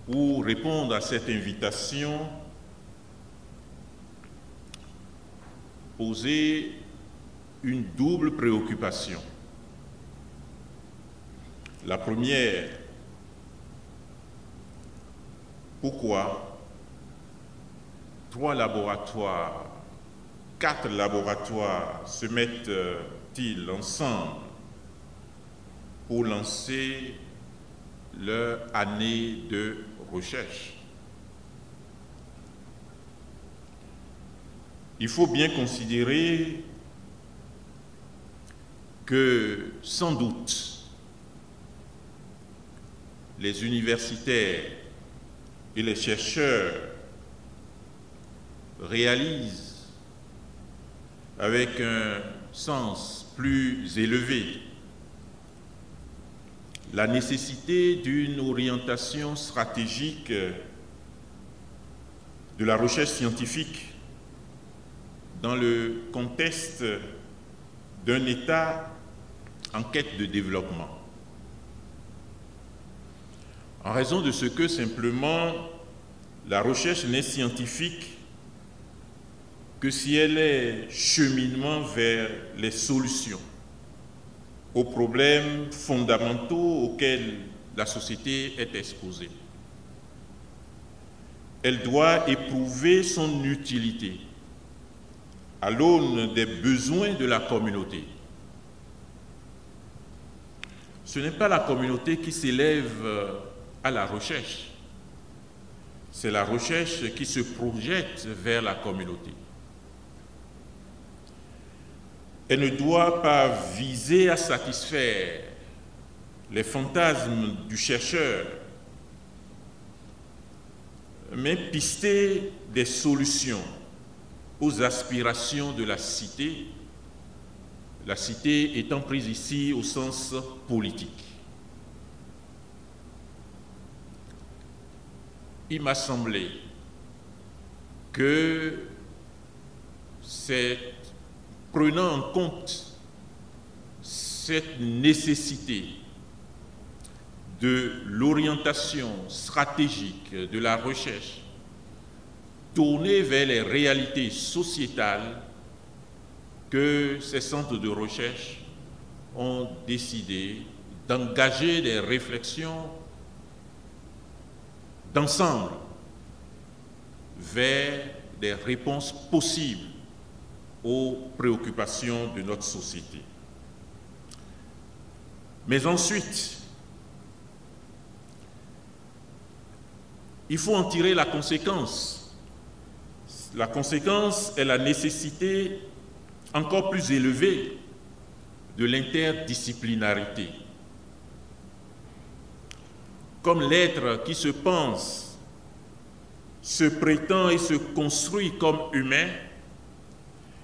pour répondre à cette invitation, poser une double préoccupation. La première, pourquoi 3 laboratoires, 4 laboratoires se mettent-ils ensemble pour lancer leur année de recherche? Il faut bien considérer que, sans doute, les universitaires et les chercheurs réalisent avec un sens plus élevé la nécessité d'une orientation stratégique de la recherche scientifique dans le contexte d'un État en quête de développement. En raison de ce que simplement la recherche n'est scientifique que si elle est cheminement vers les solutions aux problèmes fondamentaux auxquels la société est exposée. Elle doit éprouver son utilité à l'aune des besoins de la communauté. Ce n'est pas la communauté qui s'élève à la recherche, c'est la recherche qui se projette vers la communauté. Elle ne doit pas viser à satisfaire les fantasmes du chercheur, mais pister des solutions aux aspirations de la cité étant prise ici au sens politique. Il m'a semblé que c'est prenant en compte cette nécessité de l'orientation stratégique de la recherche tournée vers les réalités sociétales que ces centres de recherche ont décidé d'engager des réflexions d'ensemble vers des réponses possibles aux préoccupations de notre société. Mais ensuite, il faut en tirer la conséquence. La conséquence est la nécessité encore plus élevée de l'interdisciplinarité. Comme l'être qui se pense, se prétend et se construit comme humain,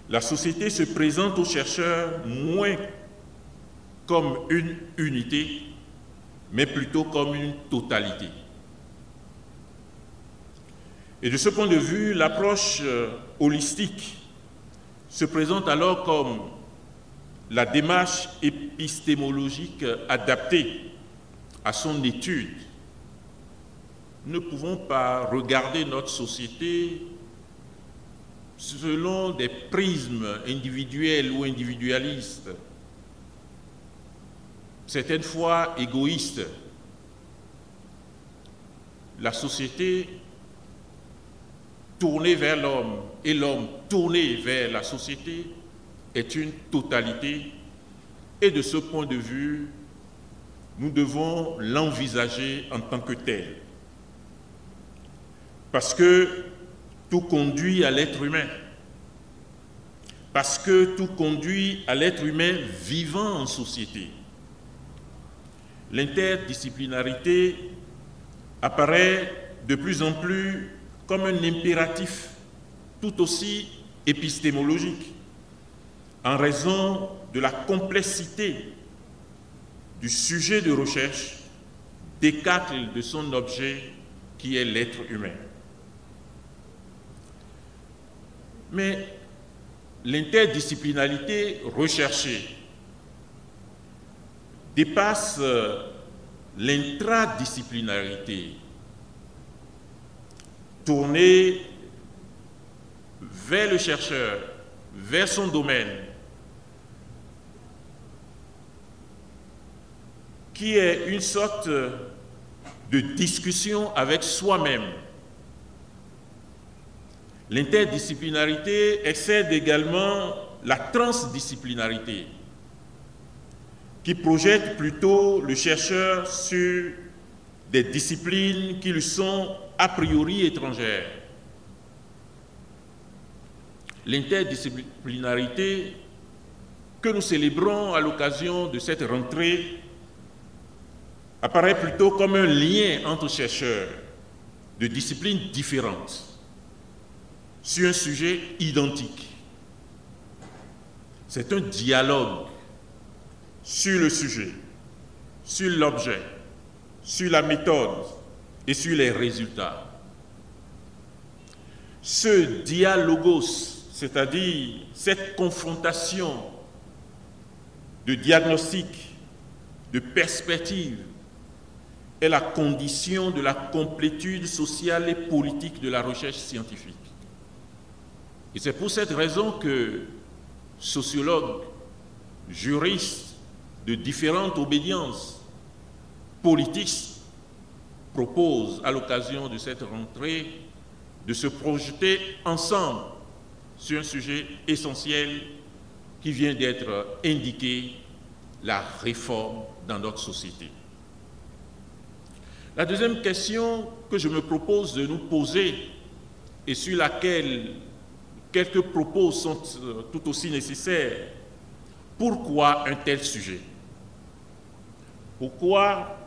la société se présente aux chercheurs moins comme une unité, mais plutôt comme une totalité. Et de ce point de vue, l'approche holistique se présente alors comme la démarche épistémologique adaptée à son étude. Nous ne pouvons pas regarder notre société selon des prismes individuels ou individualistes, certaines fois égoïstes. La société tournée vers l'homme et l'homme tourné vers la société est une totalité, et de ce point de vue, nous devons l'envisager en tant que tel. Parce que tout conduit à l'être humain. Parce que tout conduit à l'être humain vivant en société. L'interdisciplinarité apparaît de plus en plus comme un impératif tout aussi épistémologique, en raison de la complexité du sujet de recherche, décale de son objet qui est l'être humain. Mais l'interdisciplinarité recherchée dépasse l'intradisciplinarité tournée vers le chercheur, vers son domaine, qui est une sorte de discussion avec soi-même. L'interdisciplinarité excède également la transdisciplinarité, qui projette plutôt le chercheur sur des disciplines qui lui sont a priori étrangères. L'interdisciplinarité que nous célébrons à l'occasion de cette rentrée apparaît plutôt comme un lien entre chercheurs de disciplines différentes sur un sujet identique. C'est un dialogue sur le sujet, sur l'objet, sur la méthode et sur les résultats. Ce dialogos, c'est-à-dire cette confrontation de diagnostic, de perspective, est la condition de la complétude sociale et politique de la recherche scientifique. Et c'est pour cette raison que sociologues, juristes de différentes obédiences politiques proposent à l'occasion de cette rentrée de se projeter ensemble sur un sujet essentiel qui vient d'être indiqué, la réforme dans notre société. La deuxième question que je me propose de nous poser et sur laquelle quelques propos sont tout aussi nécessaires, pourquoi un tel sujet? Pourquoi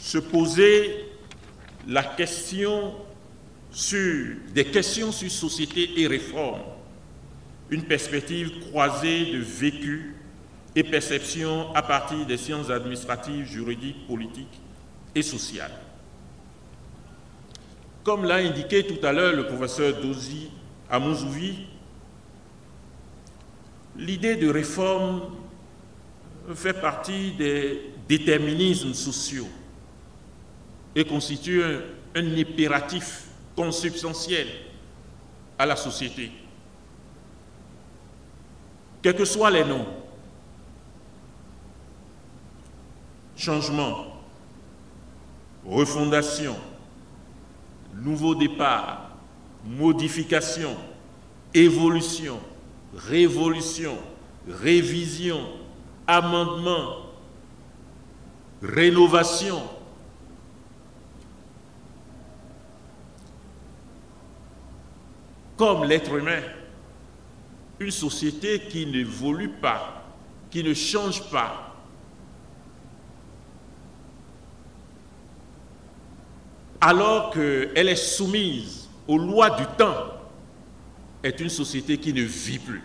se poser la question des questions sur société et réforme, une perspective croisée de vécu et perception à partir des sciences administratives, juridiques, politiques et sociales. Comme l'a indiqué tout à l'heure le professeur Dozy Amouzouvi, l'idée de réforme fait partie des déterminismes sociaux et constitue un impératif consubstantiel à la société. Quels que soient les noms, changement, refondation, nouveau départ, modification, évolution, révolution, révision, amendement, rénovation. Comme l'être humain, une société qui n'évolue pas, qui ne change pas, alors qu'elle est soumise aux lois du temps, est une société qui ne vit plus.